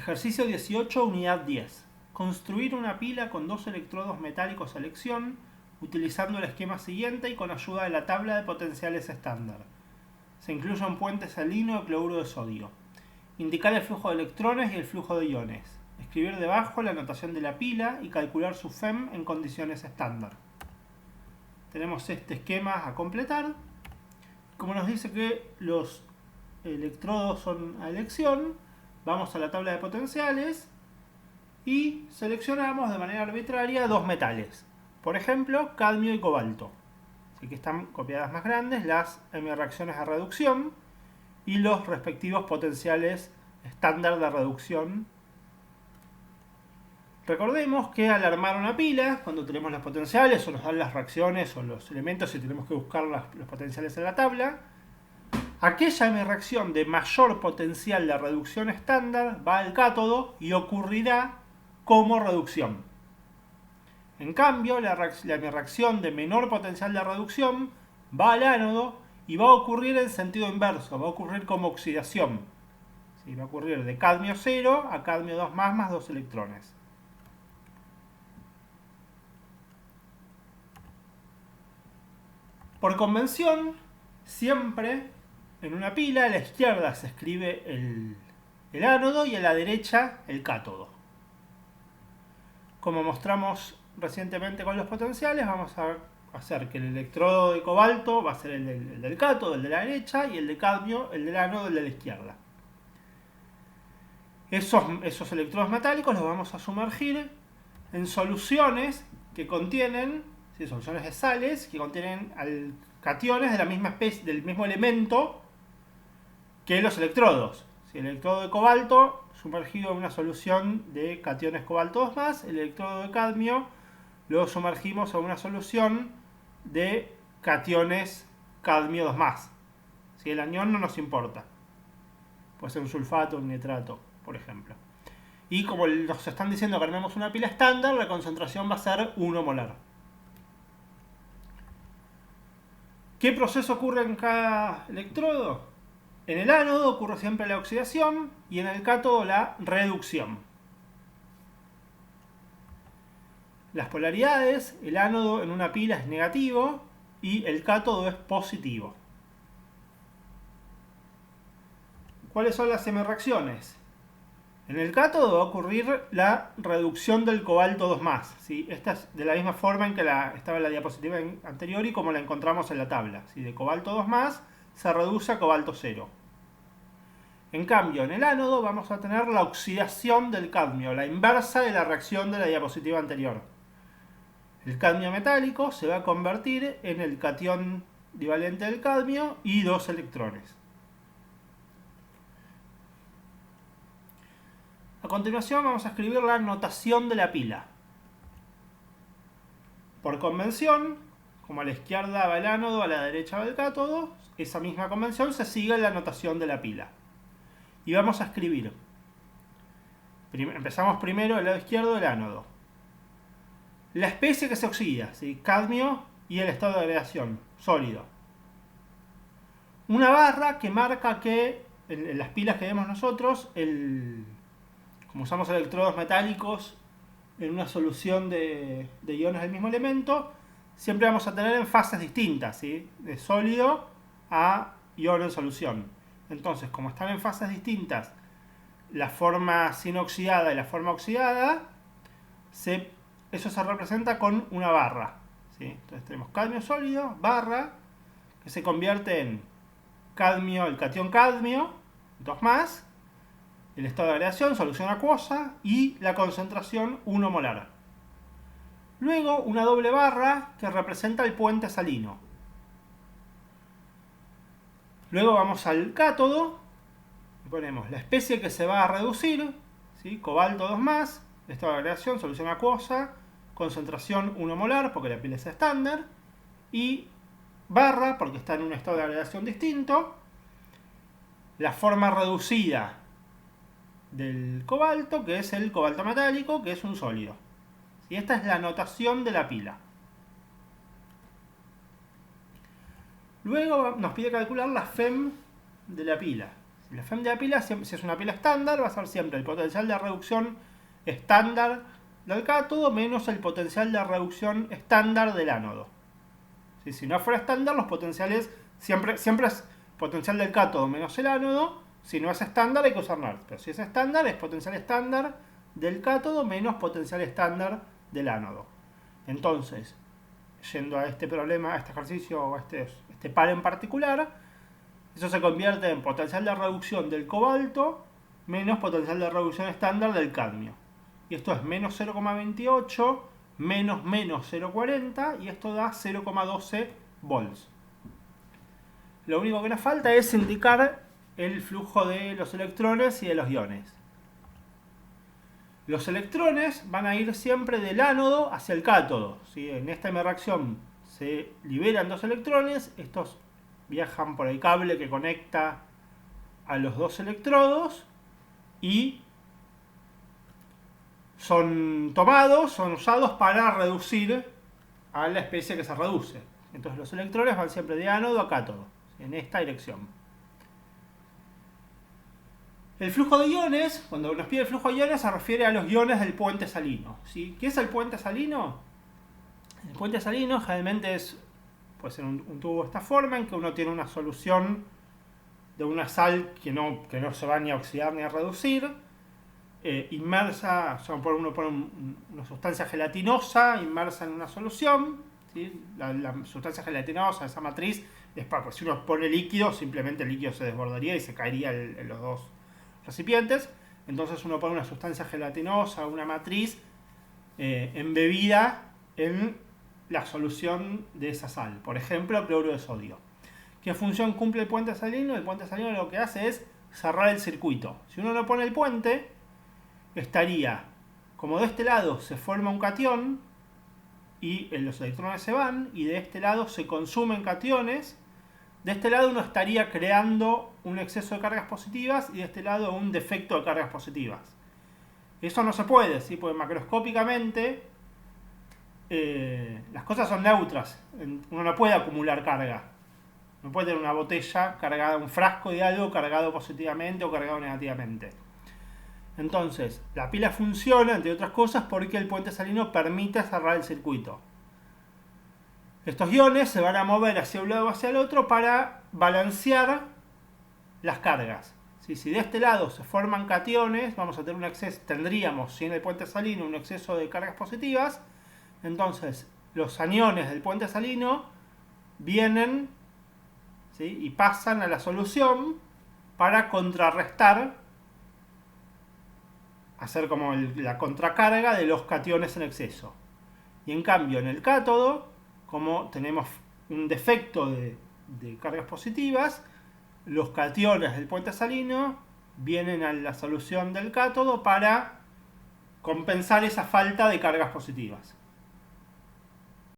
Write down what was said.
Ejercicio 18, unidad 10. Construir una pila con dos electrodos metálicos a elección utilizando el esquema siguiente y con ayuda de la tabla de potenciales estándar. Se incluye un puente salino de cloruro de sodio. Indicar el flujo de electrones y el flujo de iones. Escribir debajo la notación de la pila y calcular su FEM en condiciones estándar. Tenemos este esquema a completar. Como nos dice que los electrodos son a elección, vamos a la tabla de potenciales y seleccionamos de manera arbitraria dos metales. Por ejemplo, cadmio y cobalto. Así que están copiadas más grandes las reacciones de reducción y los respectivos potenciales estándar de reducción. Recordemos que al armar una pila, cuando tenemos las potenciales o nos dan las reacciones o los elementos y tenemos que buscar los potenciales en la tabla, aquella reacción de mayor potencial de reducción estándar va al cátodo y ocurrirá como reducción. En cambio, la reacción de menor potencial de reducción va al ánodo y va a ocurrir en sentido inverso, va a ocurrir como oxidación. ¿Sí? Va a ocurrir de cadmio 0 a cadmio 2 más 2 electrones. Por convención, siempre en una pila a la izquierda se escribe el ánodo y a la derecha el cátodo. Como mostramos recientemente con los potenciales, vamos a hacer que el electrodo de cobalto va a ser el del cátodo, el de la derecha, y el de cadmio, el del ánodo, el de la izquierda. Esos electrodos metálicos los vamos a sumergir en soluciones que contienen, soluciones de sales, que contienen cationes de la misma especie, del mismo elemento que los electrodos. El electrodo de cobalto sumergido en una solución de cationes cobalto 2+, el electrodo de cadmio lo sumergimos en una solución de cationes cadmio 2+. Si el anión no nos importa, puede ser un sulfato, un nitrato, por ejemplo. Y como nos están diciendo que armemos una pila estándar, la concentración va a ser 1 molar. ¿Qué proceso ocurre en cada electrodo? En el ánodo ocurre siempre la oxidación y en el cátodo la reducción. Las polaridades, el ánodo en una pila es negativo y el cátodo es positivo. ¿Cuáles son las semireacciones? En el cátodo va a ocurrir la reducción del cobalto 2+. ¿Sí? Esta es de la misma forma en que estaba en la diapositiva anterior y como la encontramos en la tabla. ¿Sí? De cobalto 2+, se reduce a cobalto 0. En cambio, en el ánodo vamos a tener la oxidación del cadmio, la inversa de la reacción de la diapositiva anterior. El cadmio metálico se va a convertir en el catión divalente del cadmio y 2 electrones. A continuación vamos a escribir la notación de la pila. Por convención, como a la izquierda va el ánodo, a la derecha va el cátodo, esa misma convención se sigue en la notación de la pila. Y vamos a escribir. Empezamos primero del lado izquierdo del ánodo. La especie que se oxida, ¿sí? Cadmio y el estado de agregación, sólido. Una barra que marca que en las pilas que vemos nosotros, como usamos electrodos metálicos en una solución de iones del mismo elemento, siempre vamos a tener en fases distintas, ¿sí? De sólido a ion en solución. Entonces, como están en fases distintas, la forma sin oxidada y la forma oxidada, eso se representa con una barra, ¿sí? Entonces tenemos cadmio sólido, barra, que se convierte en cadmio, el catión cadmio, 2+, el estado de agregación, solución acuosa, y la concentración 1 molar. Luego una doble barra que representa el puente salino. Luego vamos al cátodo y ponemos la especie que se va a reducir, ¿sí? Cobalto 2+, estado de agregación, solución acuosa, concentración 1 molar porque la pila es estándar, y barra porque está en un estado de agregación distinto, la forma reducida del cobalto, que es el cobalto metálico, que es un sólido. Y esta es la notación de la pila. Luego nos pide calcular la FEM de la pila. La FEM de la pila, si es una pila estándar, va a ser siempre el potencial de reducción estándar del cátodo menos el potencial de reducción estándar del ánodo. Si no fuera estándar, los potenciales siempre es potencial del cátodo menos el ánodo. Si no es estándar, hay que usar NART. Pero si es estándar, es potencial estándar del cátodo menos potencial estándar del ánodo. Entonces, yendo a este problema, a este ejercicio o a este par en particular, eso se convierte en potencial de reducción del cobalto menos potencial de reducción estándar del cadmio. Y esto es menos 0,28 menos 0,40 y esto da 0,12 volts. Lo único que nos falta es indicar el flujo de los electrones y de los iones. Los electrones van a ir siempre del ánodo hacia el cátodo, ¿sí? En esta reacción se liberan dos electrones, estos viajan por el cable que conecta a los dos electrodos y son usados para reducir a la especie que se reduce. Entonces los electrones van siempre de ánodo a cátodo, en esta dirección. El flujo de iones, cuando nos pide el flujo de iones, se refiere a los iones del puente salino, ¿sí? ¿Qué es el puente salino? El puente salino generalmente puede ser un tubo de esta forma, en que uno tiene una solución de una sal que no se va ni a oxidar ni a reducir, inmersa, uno pone una sustancia gelatinosa inmersa en una solución, ¿sí? La sustancia gelatinosa, esa matriz, pues si uno pone líquido, simplemente el líquido se desbordaría y se caería en los dos recipientes. Entonces uno pone una sustancia gelatinosa, una matriz embebida en la solución de esa sal, por ejemplo cloruro de sodio. ¿Qué función cumple el puente salino? El puente salino lo que hace es cerrar el circuito. Si uno no pone el puente, estaría, como de este lado se forma un catión y los electrones se van, y de este lado se consumen cationes. De este lado uno estaría creando un exceso de cargas positivas y de este lado un defecto de cargas positivas. Eso no se puede, ¿sí? Porque macroscópicamente las cosas son neutras. Uno no puede acumular carga. No puede tener una botella cargada, un frasco de algo cargado positivamente o cargado negativamente. Entonces, la pila funciona, entre otras cosas, porque el puente salino permite cerrar el circuito. Estos iones se van a mover hacia un lado o hacia el otro para balancear las cargas. Si de este lado se forman cationes, vamos a tener tendríamos, sin el puente salino, un exceso de cargas positivas. Entonces, los aniones del puente salino vienen, ¿sí?, y pasan a la solución para contrarrestar, hacer como la contracarga de los cationes en exceso. Y en cambio, en el cátodo, como tenemos un defecto de cargas positivas, los cationes del puente salino vienen a la solución del cátodo para compensar esa falta de cargas positivas.